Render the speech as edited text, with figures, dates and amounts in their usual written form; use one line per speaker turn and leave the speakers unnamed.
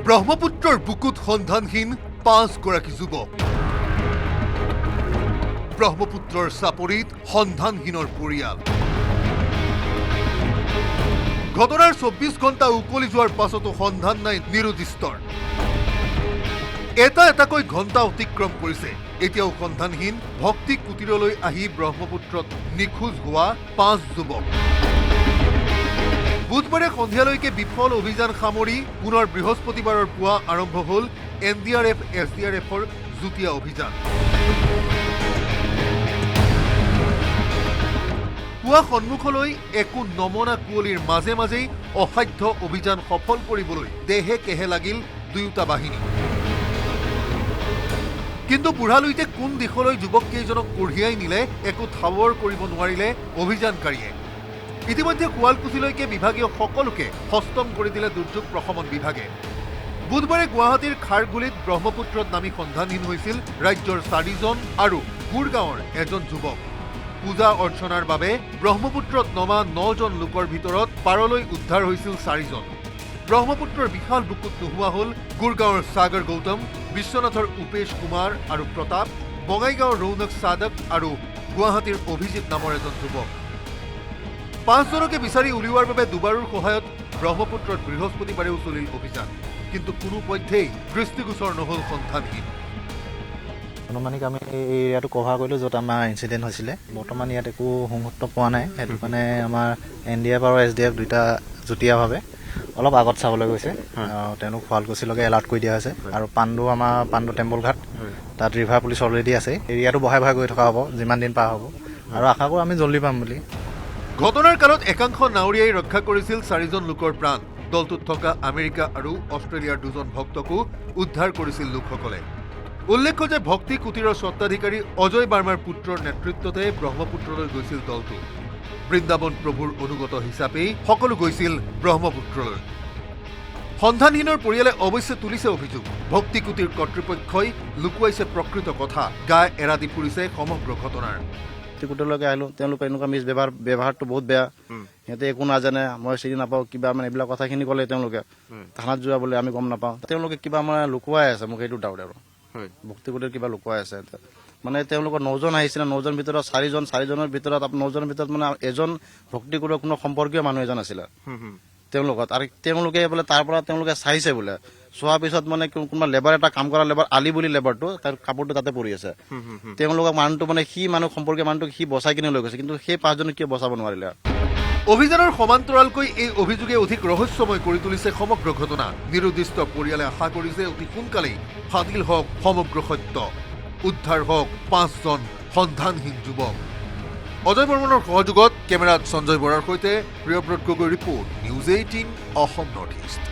ব্ৰহ্মপুত্ৰৰ বুকুত সন্ধানহীন ৫ গৰাকী যুৱক। ব্ৰহ্মপুত্ৰৰ চাপৰিত সন্ধানহীনৰ পৰিয়াল। ঘটনাৰ ২৪ ঘণ্টা উকলি যোৱাৰ পাছতো সন্ধান নাই নিৰুদ্দিষ্টৰ। এটাকৈ ঘণ্টা অতিক্ৰম কৰিছে, এতিয়াও সন্ধানহীন ভক্তি কুটিৰলৈ আহি ব্ৰহ্মপুত্ৰত নিখোজ হোৱা ৫ যুৱক। বুধবাৰে সন্ধিয়ালৈকে বিফল অভিযান সামৰি পুনৰ বৃহস্পতিবাৰৰ পুৱা আৰম্ভ হ'ল NDRF, SDRFৰ যুটীয়া অভিযান। পুৱা সন্মুখলৈ একো নমনা কুঁৱলীৰ মাজে মাজেই অসাধ্য অভিযান সফল কৰিবলৈ দেহে কেহে লাগিল দুয়োটা বাহিনী। কিন্তু বুঢ়ালৈতে কোন দিশলৈ যুৱককেইজনক কঢ়িয়াই নিলে একো ঠাৱৰ কৰিব নোৱাৰিলে অভিযানকাৰীয়ে। ইতিমধ্যে শুৱালকুছিলৈকে বিভাগীয় সকলোকে হস্তম কৰি দিলে দুৰ্যোগ প্ৰশমন বিভাগে। বুধবাৰে গুৱাহাটীৰ খাৰগুলিত ব্ৰহ্মপুত্ৰত নামি সন্ধানহীন হৈছিল ৰাজ্যৰ ৪জন আৰু গুৰগাঁৱৰ এজন যুৱক। পূজা অৰ্চনাৰ বাবে ব্ৰহ্মপুত্ৰত নমা ৯জন লোকৰ ভিতৰত পাৰলৈ উদ্ধাৰ হৈছিল ৪জন। ব্ৰহ্মপুত্ৰৰ বিশাল বুকুত নোহোৱা হ'ল গুৰগাঁৱৰ সাগৰ গৌতম, বিশ্বনাথৰ উপেশ কুমাৰ আৰু প্ৰতাপ, বঙাইগাঁৱৰ ৰৌনক সাদক আৰু গুৱাহাটীৰ অভিজিত নামৰ এজন যুৱক। ৫জনকে বিচাৰি উলিওৱাৰ বাবে দুবাৰৰ সহায়ত ব্ৰহ্মপুত্ৰত বৃহস্পতিবাৰেও চলিল অভিযান, কিন্তু কোনো পধ্যেই দৃষ্টিগোচৰ নহ'ল সন্ধানহীন।
আনুমানিক আমি এই এৰিয়াটো কভাৰ কৰিলোঁ য'ত আমাৰ ইনচিডেণ্ট হৈছিলে। বৰ্তমান ইয়াত একো সংঘটন পোৱা নাই, সেইটো কাৰণে আমাৰ NDRF আৰু SDRF দুইটা যুটীয়াভাৱে অলপ আগত চাবলৈ গৈছে। তেওঁলোক শুৱালকুছিলৈকে এলাৰ্ট কৰি দিয়া হৈছে। আৰু আমাৰ পাণ্ডু টেম্পল ঘাট, তাত ৰিভাৰ পুলিচ অলৰেডি আছে। এৰিয়াটো বহাই গৈ থকা হ'ব যিমান দিন পাৰ হ'ব, আৰু আশা কৰোঁ আমি জল্দি পাম বুলি।
ঘটনাৰ কালত একাংশ নাৱৰীয়াই ৰক্ষা কৰিছিল ৪জন লোকৰ প্ৰাণ। দলটোত থকা আমেৰিকা আৰু অষ্ট্ৰেলিয়াৰ 2জন ভক্তকো উদ্ধাৰ কৰিছিল লোকসকলে। উল্লেখ্য যে ভক্তি কুটিৰৰ স্বত্বাধিকাৰী অজয় বাৰ্মাৰ পুত্ৰৰ নেতৃত্বতে ব্ৰহ্মপুত্ৰলৈ গৈছিল দলটো। বৃন্দাবন প্ৰভুৰ অনুগত হিচাপেই সকলো গৈছিল ব্ৰহ্মপুত্ৰলৈ। সন্ধানহীনৰ পৰিয়ালে অৱশ্যে তুলিছে অভিযোগ, ভক্তি কুটিৰ কৰ্তৃপক্ষই লুকুৱাইছে প্ৰকৃত কথা, গা এৰা দি ফুৰিছে সমগ্ৰ ঘটনাৰ।
কুটিৰলৈকে আহিলোঁ, তেওঁলোকে এনেকুৱা ব্যৱহাৰটো বহুত বেয়া। সিহঁতে একো নাজানে, মই চিনি নাপাওঁ, কিবা মানে এইবিলাক কথাখিনি ক'লে তেওঁলোকে থানাত যোৱা বুলি আমি গম নাপাওঁ। তেওঁলোকে কিবা মানে লুকুৱাই আছে, মোক সেইটো ডাউট আৰু ভক্তি কুটিৰ কিবা লুকুৱাই আছে। মানে তেওঁলোকৰ 9জন আহিছিলে, 9জন ভিতৰত 4জনৰ ভিতৰত 9জনৰ ভিতৰত মানে এজন ভক্তি কুটিৰৰ কোনো সম্পৰ্কীয় মানুহ এজন আছিলে তেওঁলোকত। আৰু তেওঁলোকে বোলে তাৰ পৰা তেওঁলোকে চাইছে বোলে, চোৱাৰ পিছত মানে কোনোবা লেবাৰ এটা কাম কৰা লেবাৰ আলি বুলি লেবাৰটো, তাৰ কাপোৰটো তাতে পৰি আছে। তেওঁলোকক মানুহটো মানে সি মানুহ সম্পৰ্কীয় মানুহটোক সি বচাই কিনে লৈ গৈছে, কিন্তু সেই 5জনক কিয় বচাব নোৱাৰিলে।
অভিযানৰ সমান্তৰালকৈ এই অভিযোগে অধিক ৰহস্যময় কৰি তুলিছে সমগ্ৰ ঘটনা। নিৰুদ্দিষ্ট পৰিয়ালে আশা কৰিছে অতি সোনকালেই ফাদিল হওক সমগ্ৰ সত্য, উদ্ধাৰ হওক 5জন সন্ধানহীন যুৱক। অজয় বৰ্মনৰ সহযোগত কেমেৰাত সঞ্জয় বৰাৰ সৈতে Priyabrata Gogoi report, news 18 Assam north east.